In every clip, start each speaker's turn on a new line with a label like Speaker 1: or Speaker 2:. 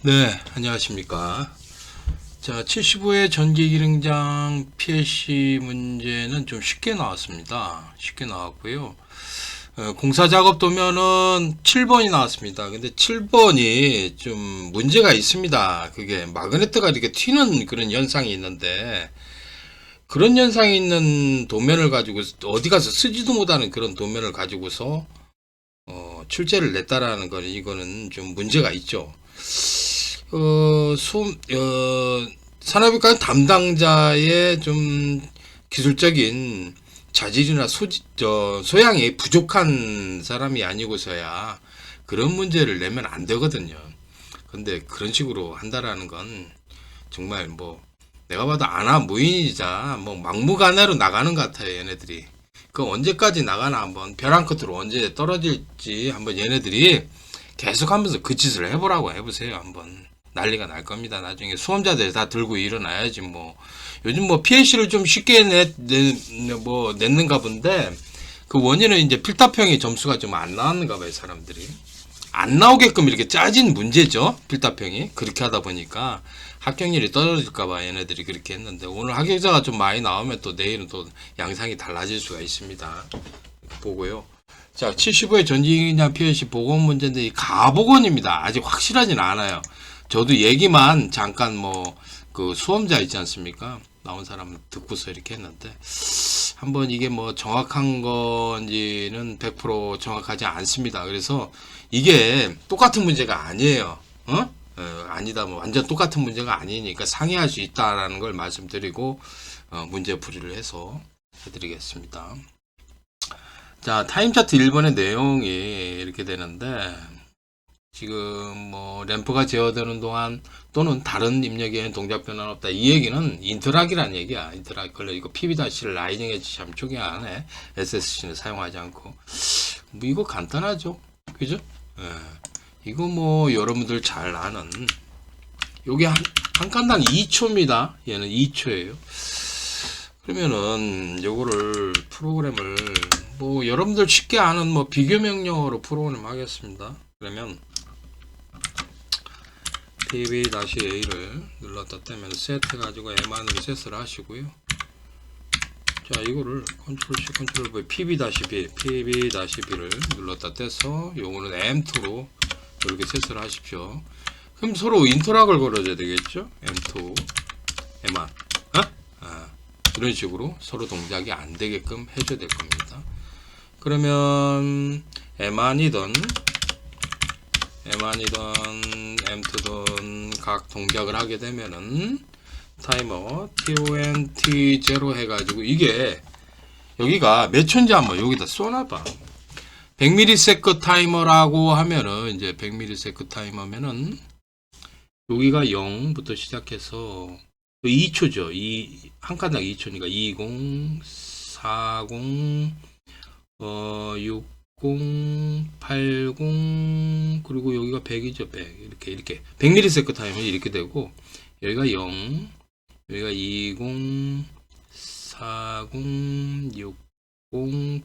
Speaker 1: 네, 안녕하십니까. 자, 75회 전기기능장 PLC 문제는 좀 쉽게 나왔습니다. 쉽게 나왔고요. 공사 작업 도면은 7번이 나왔습니다. 근데 7번이 좀 문제가 있습니다. 그게 마그네트가 이렇게 튀는 그런 현상이 있는데, 그런 현상이 있는 도면을 가지고 어디 가서 쓰지도 못하는 그런 도면을 가지고서 출제를 냈다라는 건 이거는 좀 문제가 있죠. 산업인과 담당자의 좀 기술적인 자질이나 소양이 부족한 사람이 아니고서야 그런 문제를 내면 안 되거든요. 근데 그런 식으로 한다라는 건 정말 뭐 내가 봐도 아나무인이자 뭐 막무가내로 나가는 것 같아요, 얘네들이. 그 언제까지 나가나 한번 벼랑 끝으로 언제 떨어질지 한번 얘네들이 계속하면서 그 짓을 해보라고 해보세요, 한번. 난리가 날 겁니다. 나중에 수험자들 다 들고 일어나야지 뭐. 요즘 뭐 PLC를 좀 쉽게 냈는가 본데 그 원인은 이제 필답형의 점수가 좀 안 나왔는가 봐요, 사람들이. 안 나오게끔 이렇게 짜진 문제죠, 필답형이. 그렇게 하다 보니까 합격률이 떨어질까 봐 얘네들이 그렇게 했는데 오늘 합격자가 좀 많이 나오면 또 내일은 또 양상이 달라질 수가 있습니다. 보고요. 자, 75회 전기기능장 PLC 복원 문제인데 이 가복원입니다. 아직 확실하진 않아요. 저도 얘기만 잠깐 뭐 그 수험자 있지 않습니까? 나온 사람 듣고서 이렇게 했는데 한번 이게 뭐 정확한 건지는 100% 정확하지 않습니다. 그래서 이게 똑같은 문제가 아니에요. 아니다, 뭐 완전 똑같은 문제가 아니니까 상의할 수 있다라는 걸 말씀드리고 문제 풀이를 해서 해드리겠습니다. 자, 타임 차트 1번의 내용이 이렇게 되는데 지금 뭐 램프가 제어되는 동안 또는 다른 입력에는 동작 변화는 없다. 이 얘기는 인터락이란 얘기야. 인터락. 그래 이거 PB-를 라이징 엣지 참 초기 안에 SSC는 사용하지 않고 뭐 이거 간단하죠. 그죠? 예. 이거 뭐 여러분들 잘 아는 요게 한 칸당 2초입니다. 얘는 2초예요. 그러면은 요거를 프로그램을 뭐 여러분들 쉽게 아는 뭐 비교 명령어로 프로그램 하겠습니다. 그러면 pb-a를 눌렀다 떼면 셋 해가지고 m안으로 셋을 하시고요. 자, 이거를 컨트롤 C 컨트롤 V pb-b를 눌렀다 떼서 요거는 m2로 이렇게 셋을 하십시오. 그럼 서로 인터락을 걸어줘야 되겠죠? m2 m안 이런 식으로 서로 동작이 안 되게끔 해줘야 될 겁니다. 그러면 m안이든 m2든 각 동작을 하게 되면은 타이머 TONT0 해가지고 이게 여기가 몇 초인지 한번 여기다 쏘나봐. 100ms 타이머라고 하면은 이제 100ms 타이머면은 여기가 0부터 시작해서 2초죠. 한 칸당 2초니까 20, 40, 60, 80, 그리고 여기가 100이죠. 100. 이렇게 100ms 타이머 이렇게 되고 여기가 0, 여기가 20, 40, 60,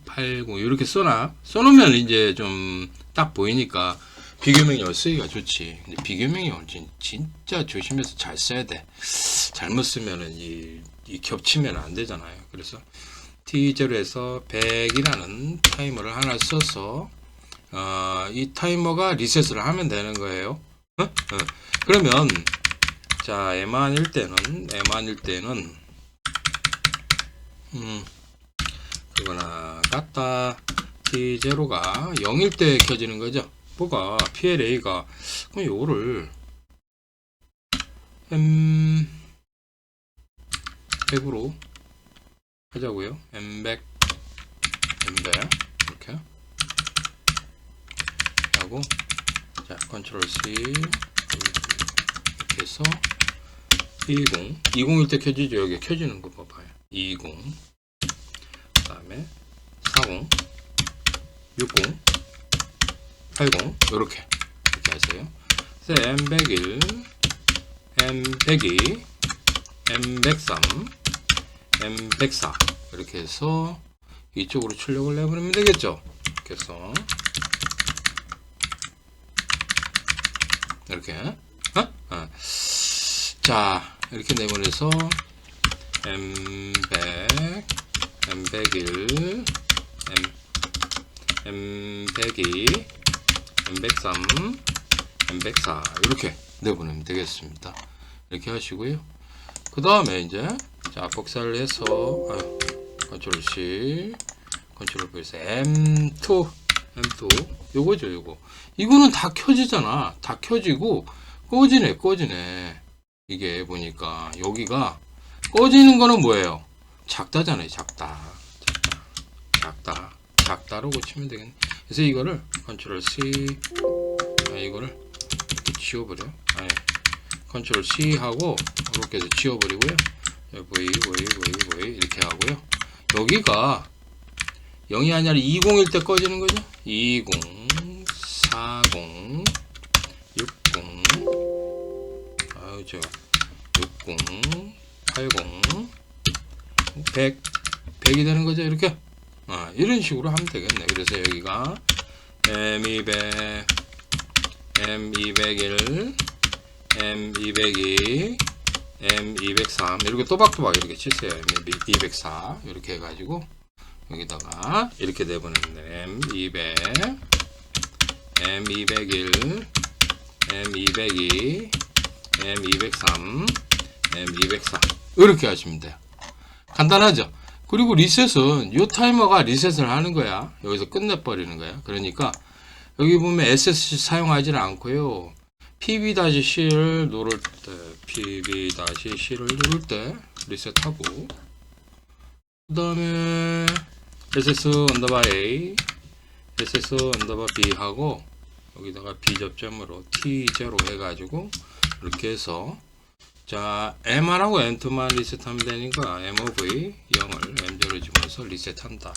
Speaker 1: 80 이렇게 써놓으면 이제 좀 딱 보이니까 비교명령을 쓰기가 좋지. 근데 비교명령은 진짜 조심해서 잘 써야 돼. 잘못 쓰면은 이 겹치면 안 되잖아요. 그래서 T0에서 100이라는 타이머를 하나 써서 이 타이머가 리셋을 하면 되는 거예요. 그러면 자, M안일 때는 그거나 같다. T0가 0일 때 켜지는 거죠. 뭐가 PLA가 그럼 요거를 M100으로 하자고요. M100 이렇게 하고 자, 컨트롤 C 이렇게 해서 20일 때 켜지죠. 여기 켜지는 거 봐봐요. 20 그 다음에 40 60 80 요렇게 하세요. 그래서 M101 M102 M103 M104 이렇게 해서 이쪽으로 출력을 내보내면 되겠죠. 이렇게 해서 이렇게 자, 이렇게 내보내서 M100, M101, M102, M103, M104 이렇게 내보내면 되겠습니다. 이렇게 하시고요. 그 다음에 이제 자 복사를 해서 컨트롤 C, 컨트롤 V에서 M2 요거죠. 요거 이거는 다 켜지잖아. 다 켜지고 꺼지네. 이게 보니까 여기가 꺼지는 거는 뭐예요? 작다잖아요. 작다로 고치면 되겠네. 그래서 이거를 컨트롤 C, 이거를 이렇게 지워버려. 컨트롤 C 하고 이렇게 해서 지워버리고요. V 이렇게 하고요. 여기가 0이 아니라 20일 때 꺼지는 거죠. 20, 40, 60, 60, 80, 100이 되는 거죠. 이렇게 이런 식으로 하면 되겠네. 그래서 여기가 M200, M201, M202, M203 이렇게 또박또박 이렇게 치세요. M204 이렇게 해가지고 여기다가 이렇게 내보내는데 M200, M201, M202, M203, M204 이렇게 하시면 돼요. 간단하죠? 그리고 리셋은 이 타이머가 리셋을 하는 거야. 여기서 끝내버리는 거야. 그러니까 여기 보면 SSC 사용하지는 않고요. PB-C를 누를 때, PB-C를 누를 때 리셋하고, 그 다음에 SS_A, SS_B 하고 여기다가 B 접점으로 T0 해가지고 이렇게 해서 자 M1하고 M2만 리셋하면 되니까 MOV 0을 M0로 집어서 리셋한다.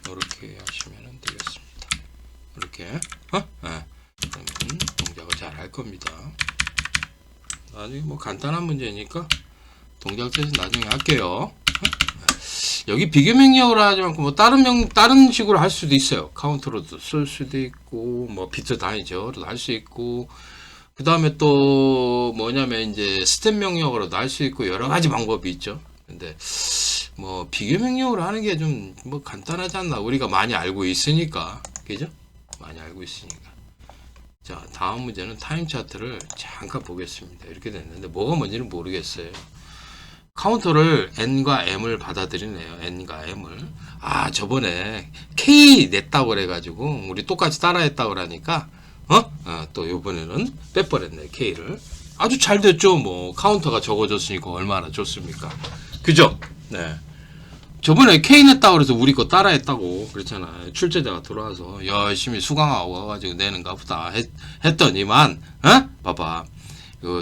Speaker 1: 이렇게 하시면 되겠습니다. 이렇게 그러면 동작을 잘 할 겁니다. 나중에 뭐 간단한 문제니까 동작 대신 나중에 할게요. 여기 비교 명령으로 하지 않고 뭐 다른 식으로 할 수도 있어요. 카운트로도 쓸 수도 있고 뭐 비트 단위죠로도 할 수 있고 그 다음에 또 뭐냐면 이제 스텝 명령으로도 할 수 있고 여러 가지 방법이 있죠. 근데 뭐 비교 명령으로 하는 게 좀 뭐 간단하지 않나. 우리가 많이 알고 있으니까. 그죠? 많이 알고 있으니까. 자, 다음 문제는 타임 차트를 잠깐 보겠습니다. 이렇게 됐는데 뭐가 뭔지는 모르겠어요. 카운터를 N과 M을 받아들이네요. N과 M을. 저번에 K 냈다고 그래가지고 우리 똑같이 따라했다고 그러니까 또 요번에는 빼버렸네. K를. 아주 잘 됐죠. 뭐 카운터가 적어졌으니까 얼마나 좋습니까. 그죠? 네. 저번에 K 냈다고 그래서 우리 거 따라했다고 그랬잖아요. 출제자가 들어와서 열심히 수강하고 와가지고 내는가 보다 했더니만 봐봐.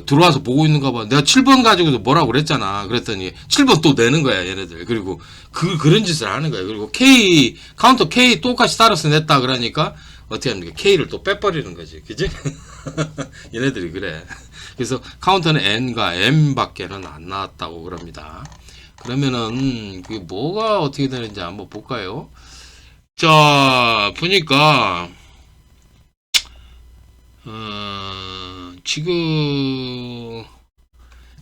Speaker 1: 들어와서 보고 있는가 봐. 내가 7번 가지고도 뭐라고 그랬잖아. 그랬더니 7번 또 내는 거야, 얘네들. 그리고 그런 짓을 하는 거야. 그리고 카운터 K 똑같이 따라서 냈다 그러니까 어떻게 합니까? K를 또 빼버리는 거지. 그지? 얘네들이 그래. 그래서 카운터는 N과 M밖에는 안 나왔다고 그럽니다. 그러면은 그게 뭐가 어떻게 되는지 한번 볼까요? 자, 보니까 지금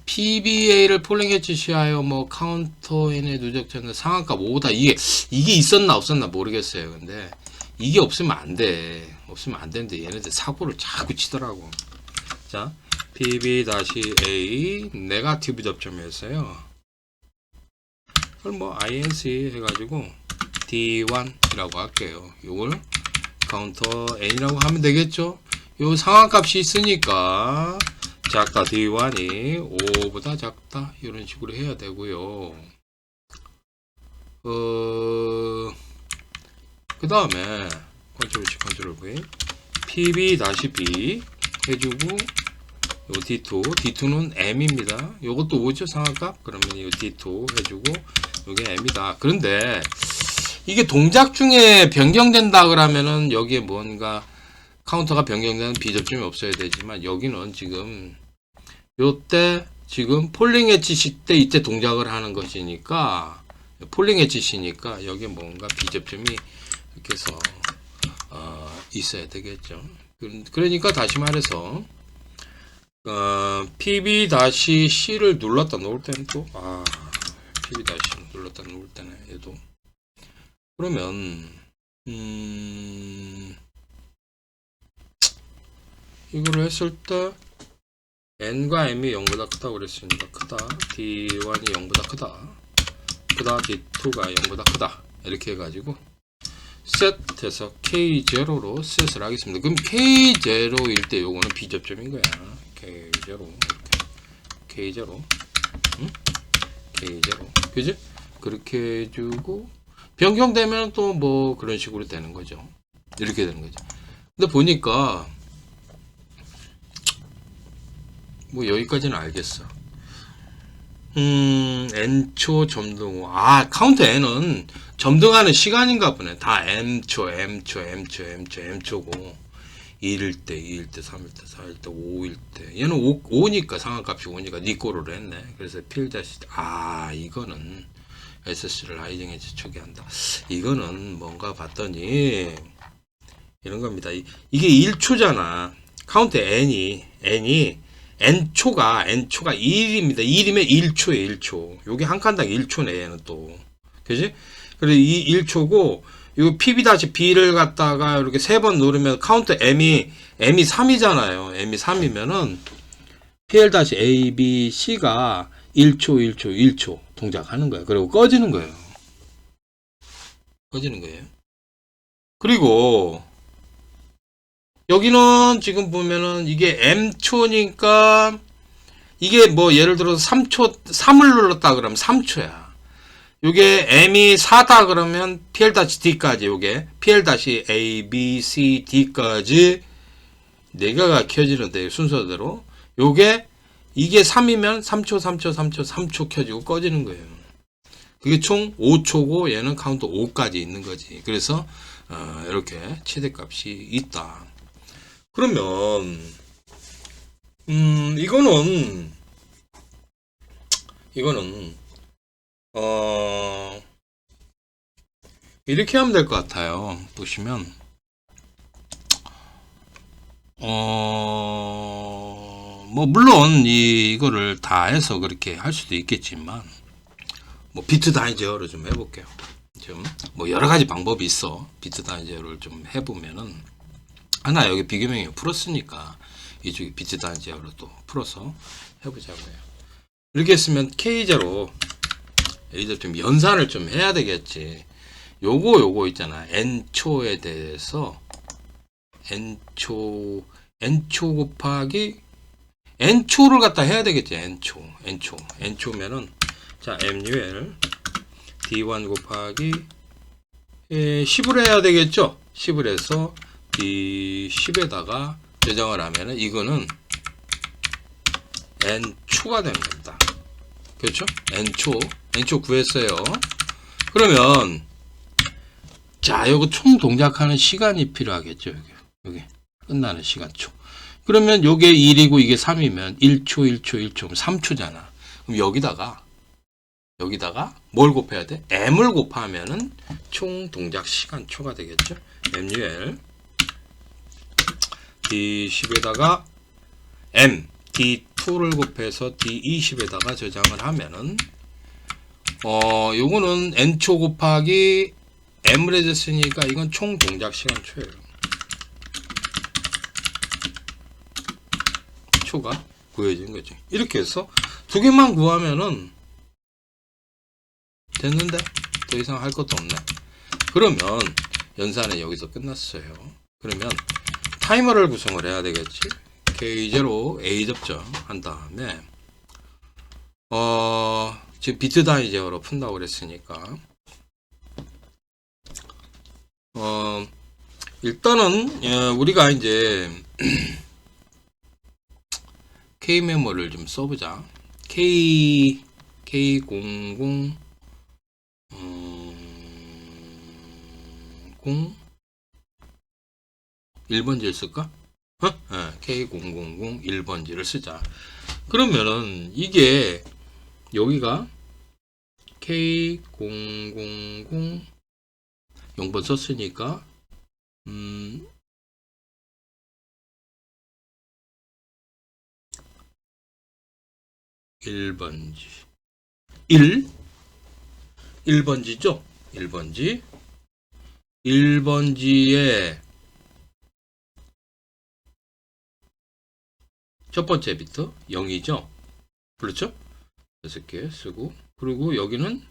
Speaker 1: PBA를 폴링 해주시하여 뭐 카운터인의 누적자는 상한가 5다 이게 있었나 없었나 모르겠어요. 근데 이게 없으면 안 돼. 없으면 안 되는데 얘네들 사고를 자꾸 치더라고. 자, PB-A 네거티브 접점이었어요. 그걸 뭐 INC 해가지고 D1이라고 할게요. 요걸 카운터 N이라고 하면 되겠죠? 요 상한값이 있으니까 작다 D1이 5보다 작다 이런 식으로 해야 되고요. 그 다음에 컨트롤 C 컨트롤 V PB-B 해주고 요 D2는 M입니다. 요것도 5죠 상한값. 그러면 이 D2 해주고 요게 M이다. 그런데 이게 동작 중에 변경된다 그러면은 여기에 뭔가 카운터가 변경되는 비접점이 없어야 되지만 여기는 지금 요때 지금 폴링 엣지 때 이때 동작을 하는 것이니까 폴링 엣지시니까 여기에 뭔가 비접점이 이렇게 해서 있어야 되겠죠. 그러니까 다시 말해서 PB-C를 눌렀다 놓을 때는 또, PB-C를 눌렀다 놓을 때는 얘도. 그러면, 이거를 했을 때, n과 m이 0보다 크다고 그랬으니까 크다. d1이 0보다 크다. 크다. d2가 0보다 크다. 이렇게 해가지고, 셋해서 k0로 셋을 하겠습니다. 그럼 k0일 때 요거는 비접점인 거야. k0 k0 응? k0 그지? 그렇게 해주고 변경되면 또 뭐 그런 식으로 되는 거죠. 이렇게 되는 거죠. 근데 보니까 뭐 여기까지는 알겠어. n초 점등 후. 카운트 n은 점등하는 시간인가 보네. 다 m초, m초고. 1일 때, 2일 때, 3일 때, 4일 때, 5일 때. 얘는 5니까, 상한값이 5니까 니 꼬를 했네. 그래서 필다시, 이거는 SC를 하이징에 저촉이 한다. 이거는 뭔가 봤더니, 이런 겁니다. 이게 1초잖아. 카운트 n이, n초가 1입니다. 1이면 1초에 1초. 요게 한 칸당 1초네, 얘는 또. 그지? 그래서 이 1초고, 요 PB-B를 갖다가 이렇게 3번 누르면 카운트 M이 3이잖아요. M이 3이면은 PL-A, B, C가 1초 동작하는 거예요. 그리고 꺼지는 거예요. 그리고 여기는 지금 보면은 이게 M초니까 이게 뭐 예를 들어서 3을 눌렀다 그러면 3초야. 요게 M이 4다 그러면 PL-D까지 요게 PL-A, B, C, D까지 4개가 켜지는데 순서대로 요게 이게 3이면 3초 켜지고 꺼지는 거예요. 그게 총 5초고 얘는 카운트 5까지 있는 거지. 그래서 이렇게 최대값이 있다. 그러면 이거는 이렇게 하면 될 것 같아요. 보시면 뭐 물론 이거를 다 해서 그렇게 할 수도 있겠지만 뭐 비트 단위 제어를 좀 해볼게요. 좀 뭐 여러 가지 방법이 있어. 비트 단위 제어를 좀 해보면은 하나 여기 비교명이 풀었으니까 이쪽에 비트 단위 제어를 또 풀어서 해보자고요. 이렇게 했으면 K0 이제 좀 연산을 좀 해야 되겠지. 요거 있잖아. n초에 대해서 n초 곱하기 n초를 갖다 해야 되겠지. n초면은 자 MUL D1 곱하기 10을 해야 되겠죠. 10을 해서 D10에다가 저장을 하면은 이거는 n초가 되는 겁니다. 그렇죠? n초 구했어요. 그러면 자, 요거 총 동작하는 시간이 필요하겠죠. 여기 끝나는 시간초. 그러면 요게 1이고 이게 3이면 1초 3초잖아. 그럼 여기다가 뭘 곱해야 돼? m을 곱하면은 총 동작 시간초가 되겠죠. MUL D10에다가 m D2를 곱해서 D20에다가 저장을 하면은 요거는 n초 곱하기 m을 해줬으니까 이건 총 동작 시간초예요. 초가 구해진 거죠. 이렇게 해서 두 개만 구하면은 됐는데 더 이상 할 것도 없네. 그러면 연산은 여기서 끝났어요. 그러면 타이머를 구성을 해야 되겠지. K0 A 접점 한 다음에 지금 비트 단위 제어로 푼다고 그랬으니까 일단은 우리가 이제 K 메모를 좀 써보자. K00 1번지를 쓸까? K000 1번지를 쓰자. 그러면은 이게 여기가 K000 0번 썼으니까 1번지 1번지죠. 1번지에 첫 번째 비트 0이죠. 그렇죠? 6개 쓰고, 그리고 여기는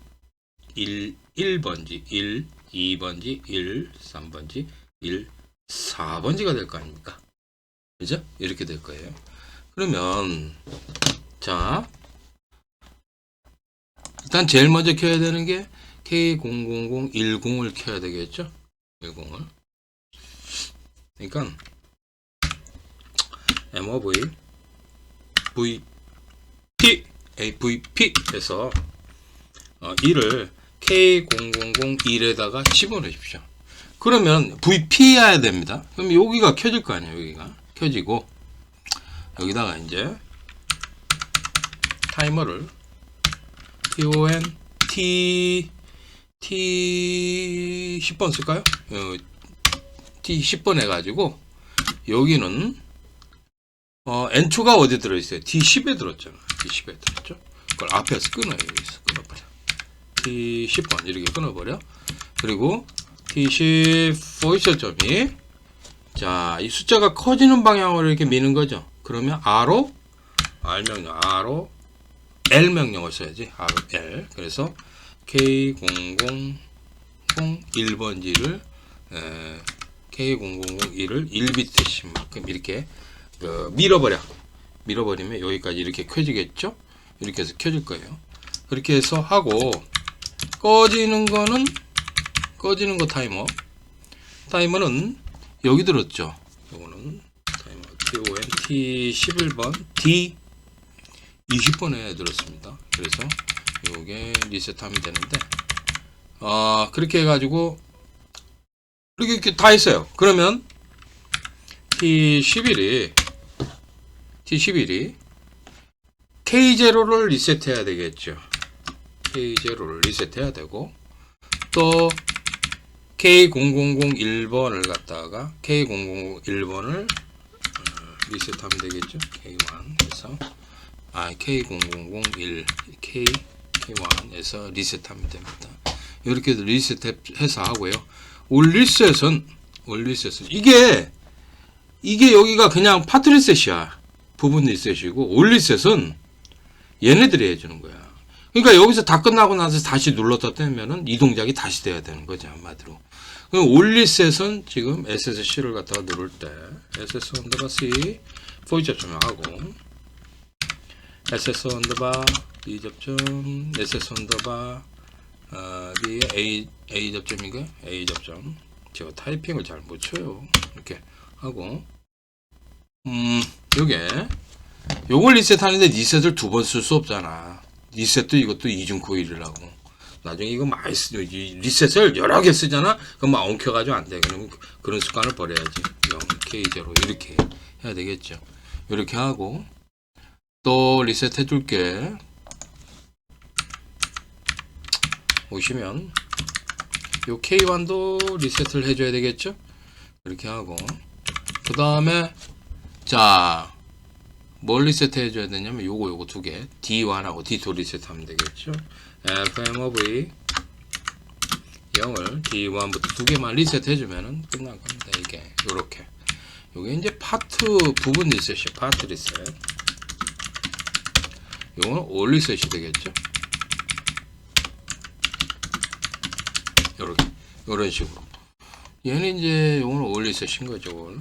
Speaker 1: 1번지 1, 2번지 1, 3번지 1, 4번지가 될 거 아닙니까? 그죠? 이렇게 될 거예요. 그러면 자, 일단 제일 먼저 켜야 되는 게 K00010을 켜야 되겠죠? 10을. 그러니까 MOV VP 해서 1을 K0001에다가 집어넣으십시오. 그러면 VP 해야 됩니다. 그럼 여기가 켜질 거 아니에요. 여기가 켜지고, 여기다가 이제 타이머를 T 10번 쓸까요? T 10번 해가지고, 여기는 N2가 어디 들어있어요? T10에 들었잖아. T10에 들었죠? 그걸 앞에서 끊어요. 여기서 끊어버려. T10번 이렇게 끊어버려. 그리고 T10 포지션점이, 자, 이 숫자가 커지는 방향으로 이렇게 미는 거죠. 그러면 R로 R 명령, R로 L 명령을 써야지. R로 L. 그래서 K0001번지를 K0001을 1비트씩만큼 이렇게 밀어버리면 여기까지 이렇게 켜지겠죠? 이렇게 해서 켜질 거예요. 그렇게 해서 하고, 꺼지는 거 타이머는 여기 들었죠? 요거는 타이머 T11번 D 20번에 들었습니다. 그래서 요게 리셋하면 되는데, 그렇게 해가지고 이렇게 다 했어요. 그러면 T11이 K0를 리셋해야 되겠죠. K0를 리셋해야 되고, 또 K0001번을 갖다가 K0001번을 리셋하면 되겠죠. K1에서 K0001 K1에서 리셋하면 됩니다. 이렇게 리셋해서 하고요. 올리셋은 이게 여기가 그냥 파트 리셋이야. 부분 리셋이고, 올리셋은 얘네들이 해주는 거야. 그러니까 여기서 다 끝나고 나서 다시 눌렀다 떼면은 이 동작이 다시 돼야 되는 거죠. 한마디로. 그럼 올리셋은 지금 SSC를 갖다가 누를 때 SS 언더바 C 포이 접점을 하고, SS 언더바 B 접점, SS 언더바 B A 접점이고, A 접점. 제가 타이핑을 잘 못 쳐요. 이렇게 하고, 요걸 리셋하는데 리셋을 두 번 쓸 수 없잖아. 리셋도 이것도 이중코일이라고. 나중에 이거 많이 리셋을 여러 개 쓰잖아. 그럼 막 엉켜가지고 안 돼. 그러면 그런 습관을 버려야지. 0, K0 이렇게 해야 되겠죠. 이렇게 하고, 또 리셋 해줄게. 보시면 요 K1도 리셋을 해줘야 되겠죠. 이렇게 하고, 그 다음에 자, 뭘 리셋 해줘야 되냐면 요거 두 개, D1하고 D2 리셋하면 되겠죠. FMOV 0을 D1부터 두 개만 리셋 해주면은 끝난 겁니다. 이게 요렇게. 요게 이제 파트 부분 리셋이에요. 파트 리셋. 요거는 올 리셋이 되겠죠. 요렇게, 요런 식으로. 얘는 이제 요거는 올 리셋인 거죠.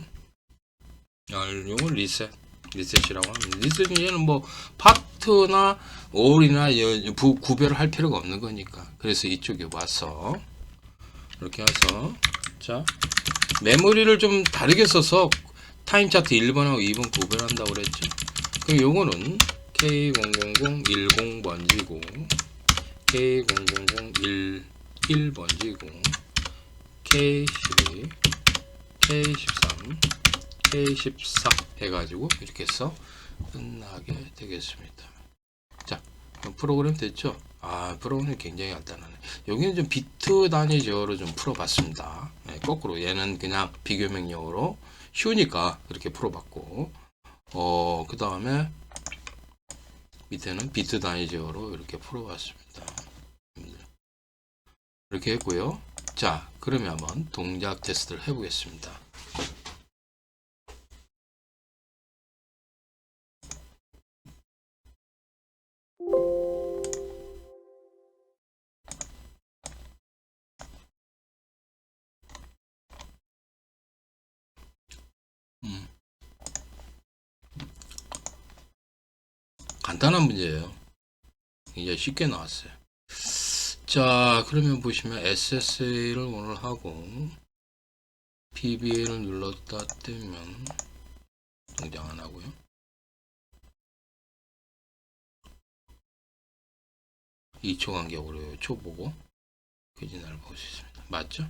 Speaker 1: 요건 리셋이라고 합니다. 리셋은 얘는 뭐 파트나 올이나 구별을 할 필요가 없는 거니까. 그래서 이쪽에 와서 이렇게 해서, 자, 메모리를 좀 다르게 써서 타임 차트 1번하고 2번 구별한다고 그랬죠. 그럼 요거는 K0001번지고, K0001번지고, K12, K13, K14 해가지고 이렇게 해서 끝나게 되겠습니다. 자, 프로그램 됐죠? 프로그램이 굉장히 간단하네. 여기는 좀 비트 단위적으로 좀 풀어봤습니다. 네, 거꾸로 얘는 그냥 비교 명령으로 쉬우니까 그렇게 풀어봤고, 그 다음에 밑에는 비트 단위 제어로 이렇게 풀어봤습니다. 이렇게 했고요. 자, 그러면 한번 동작 테스트를 해보겠습니다. 간단한 문제예요. 이제 쉽게 나왔어요. 자, 그러면 보시면 SSA를 오늘 하고 PBA를 눌렀다 떼면 동작 안 하고요. 이 초 간격으로 초 보고 퀴즈날 볼 수 있습니다. 맞죠?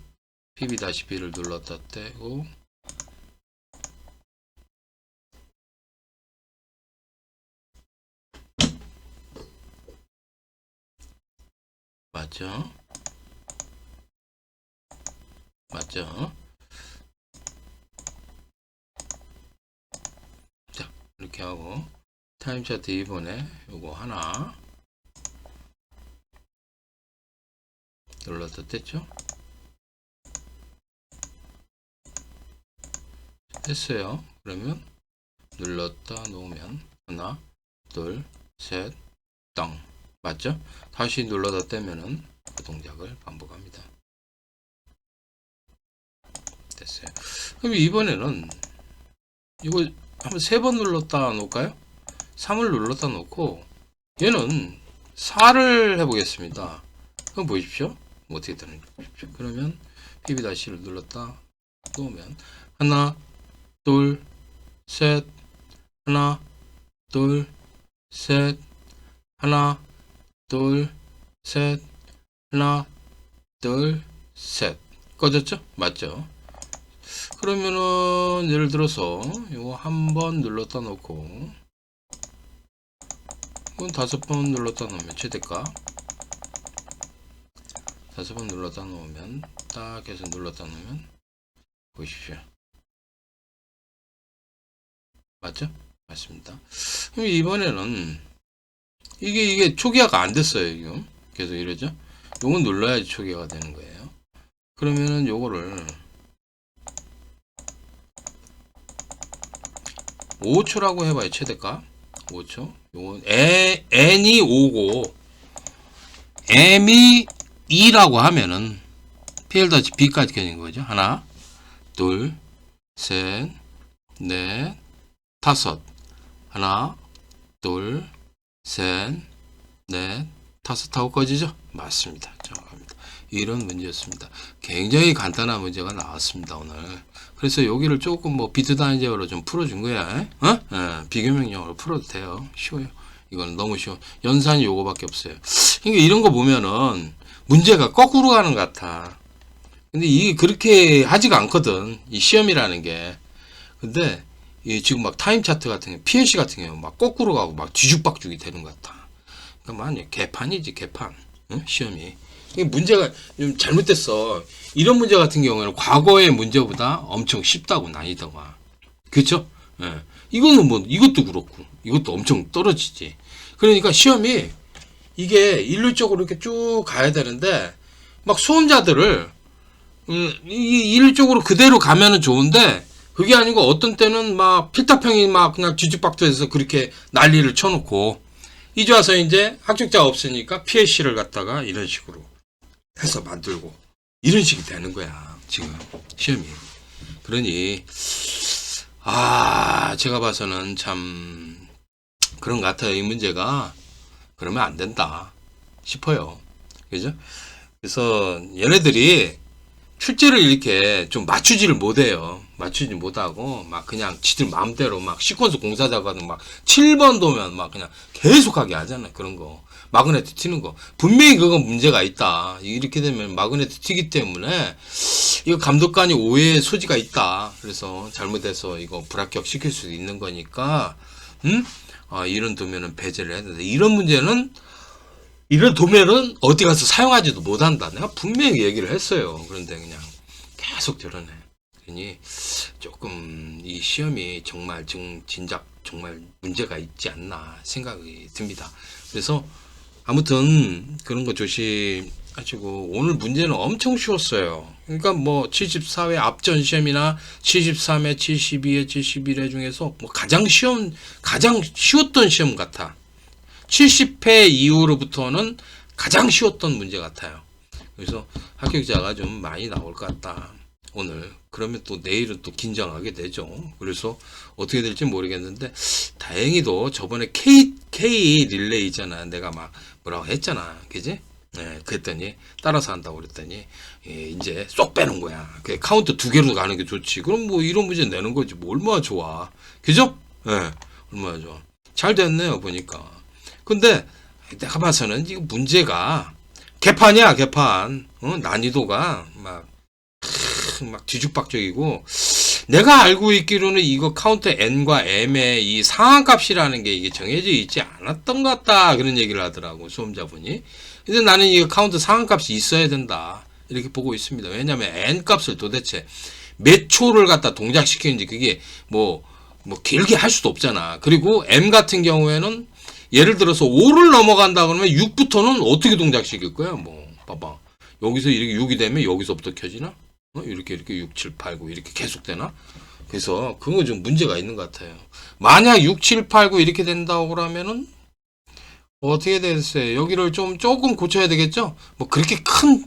Speaker 1: PB-B를 눌렀다 떼고 맞죠? 맞죠? 자, 이렇게 하고 타임 차트 이번에 요거 하나 눌렀다 뗐죠? 됐어요. 그러면 눌렀다 놓으면 하나, 둘, 셋, 땅. 맞죠? 다시 눌러다 떼면은 그 동작을 반복합니다. 됐어요. 그럼 이번에는 이거 한번 3번 눌렀다 놓을까요? 3을 눌렀다 놓고 얘는 4를 해보겠습니다. 그럼 보십시오. 어떻게 되는지 보십시오. 그러면 PB-를 눌렀다 놓으면 하나, 둘, 셋, 하나, 둘, 셋, 하나, 둘, 셋, 하나, 둘, 셋. 꺼졌죠? 맞죠? 그러면은 예를 들어서 이거 한 번 눌렀다 놓고 이건 5번 눌렀다 놓으면 최대값 5번 눌렀다 놓으면 딱 해서 눌렀다 놓으면 보십시오. 맞죠? 맞습니다. 그럼 이번에는 이게 초기화가 안 됐어요. 지금 계속 이러죠? 요건 눌러야지 초기화가 되는 거예요. 그러면은 요거를 5초라고 해봐요. 최대값 5초. 요건 n이 5고 m이 2라고 하면은 PL-B까지 켜진 거죠. 하나, 둘, 셋, 넷, 다섯. 하나, 둘, 셋, 넷, 다섯 하고 꺼지죠? 맞습니다. 정확합니다. 이런 문제였습니다. 굉장히 간단한 문제가 나왔습니다, 오늘. 그래서 여기를 조금 뭐 비트 단위 제어로 좀 풀어준 거야. 비교명령으로 풀어도 돼요. 쉬워요. 이거는 너무 쉬워. 연산이 요거밖에 없어요. 그러니까 이런 거 보면은 문제가 거꾸로 가는 것 같아. 근데 이게 그렇게 하지가 않거든. 이 시험이라는 게. 근데 지금 막 타임 차트 같은 게 PLC 같은 경우 막 거꾸로 가고 막 뒤죽박죽이 되는 것 같아. 그러니까 만약 개판이지 개판. 응? 시험이. 이게 문제가 좀 잘못됐어. 이런 문제 같은 경우에는 과거의 문제보다 엄청 쉽다고 난이도가. 그렇죠? 예. 이거는 뭐 이것도 그렇고 이것도 엄청 떨어지지. 그러니까 시험이 이게 일률적으로 이렇게 쭉 가야 되는데 막 수험자들을 이 일률적으로 그대로 가면은 좋은데 그게 아니고 어떤 때는 막 필타평이 막 그냥 뒤죽박죽해서 그렇게 난리를 쳐놓고 이제 와서 이제 합격자가 없으니까 PLC를 갖다가 이런 식으로 해서 만들고 이런 식이 되는 거야 지금 시험이. 그러니 제가 봐서는 참 그런 것 같아요. 이 문제가 그러면 안 된다 싶어요. 그죠? 그래서 얘네들이 출제를 이렇게 좀 맞추지를 못해요. 맞추지 못하고 막 그냥 지들 마음대로 막 시퀀스 공사자가는 막 7번 도면 막 그냥 계속하게 하잖아요. 그런 거 마그네트 튀는 거 분명히 그건 문제가 있다. 이렇게 되면 마그네트 튀기 때문에 이거 감독관이 오해의 소지가 있다. 그래서 잘못해서 이거 불합격 시킬 수도 있는 거니까 이런 도면은 배제를 해야 된다. 이런 문제는 이런 도면은 어디 가서 사용하지도 못한다. 내가 분명히 얘기를 했어요. 그런데 그냥 계속 저러네. 그러니 조금 이 시험이 정말 진작 정말 문제가 있지 않나 생각이 듭니다. 그래서 아무튼 그런 거 조심하시고, 오늘 문제는 엄청 쉬웠어요. 그러니까 뭐 74회 앞전 시험이나 73회, 72회, 71회 중에서 뭐 가장 쉬웠던 시험 같아. 70회 이후로부터는 가장 쉬웠던 문제 같아요. 그래서 합격자가 좀 많이 나올 것 같다, 오늘. 그러면 또 내일은 또 긴장하게 되죠. 그래서 어떻게 될지 모르겠는데, 다행히도 저번에 K 릴레이잖아. 내가 막 뭐라고 했잖아. 그지? 네, 그랬더니 따라서 한다고 그랬더니 이제 쏙 빼는 거야. 그 카운트 2개로 가는 게 좋지. 그럼 뭐 이런 문제 내는 거지. 뭐 얼마나 좋아. 그죠? 네, 얼마나 좋아. 잘 됐네요, 보니까. 근데 내가 봐서는 이거 문제가 개판이야, 개판. 난이도가 막 뒤죽박죽이고, 내가 알고 있기로는 이거 카운트 n과 m의 이 상한값이라는 게 이게 정해져 있지 않았던 것 같다, 그런 얘기를 하더라고, 수험자분이. 근데 나는 이거 카운트 상한값이 있어야 된다, 이렇게 보고 있습니다. 왜냐면 n 값을 도대체 몇 초를 갖다 동작시키는지 그게 뭐 길게 할 수도 없잖아. 그리고 m 같은 경우에는 예를 들어서 5를 넘어간다 그러면 6부터는 어떻게 동작시킬 거야? 뭐 봐봐, 여기서 이렇게 6이 되면 여기서부터 켜지나? 이렇게 6, 7, 8, 9 이렇게 계속 되나? 그래서 그거 좀 문제가 있는 것 같아요. 만약 6, 7, 8, 9 이렇게 된다고 그러면은 어떻게 됐어요? 여기를 조금 고쳐야 되겠죠? 뭐 그렇게 큰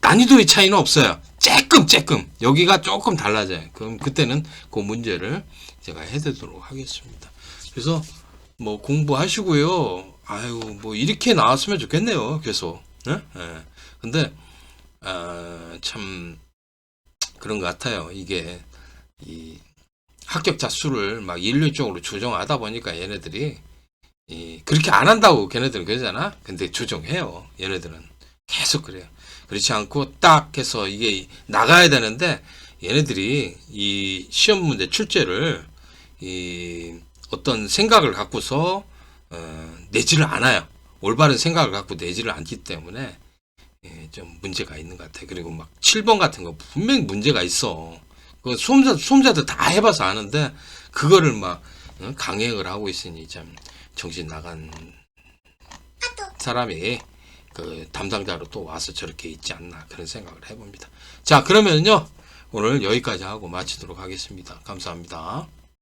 Speaker 1: 난이도의 차이는 없어요. 쬐끔 여기가 조금 달라져요. 그럼 그때는 그 문제를 제가 해드리도록 하겠습니다. 그래서 뭐 공부하시고요. 아유, 뭐 이렇게 나왔으면 좋겠네요, 계속. 네? 네. 근데 참 그런 것 같아요. 이게 이 합격자 수를 막 일률적으로 조정하다 보니까 얘네들이 그렇게 안 한다고 걔네들은 그러잖아. 근데 조정해요. 얘네들은 계속 그래요. 그렇지 않고 딱 해서 이게 나가야 되는데, 얘네들이 이 시험 문제 출제를 어떤 생각을 갖고서 내지를 않아요. 올바른 생각을 갖고 내지를 않기 때문에 좀 문제가 있는 것 같아요. 그리고 막 7번 같은 거 분명히 문제가 있어. 그 수험자들 다 해봐서 아는데 그거를 막 강행을 하고 있으니 참 정신 나간 사람이 그 담당자로 또 와서 저렇게 있지 않나, 그런 생각을 해봅니다. 자, 그러면요 오늘 여기까지 하고 마치도록 하겠습니다. 감사합니다.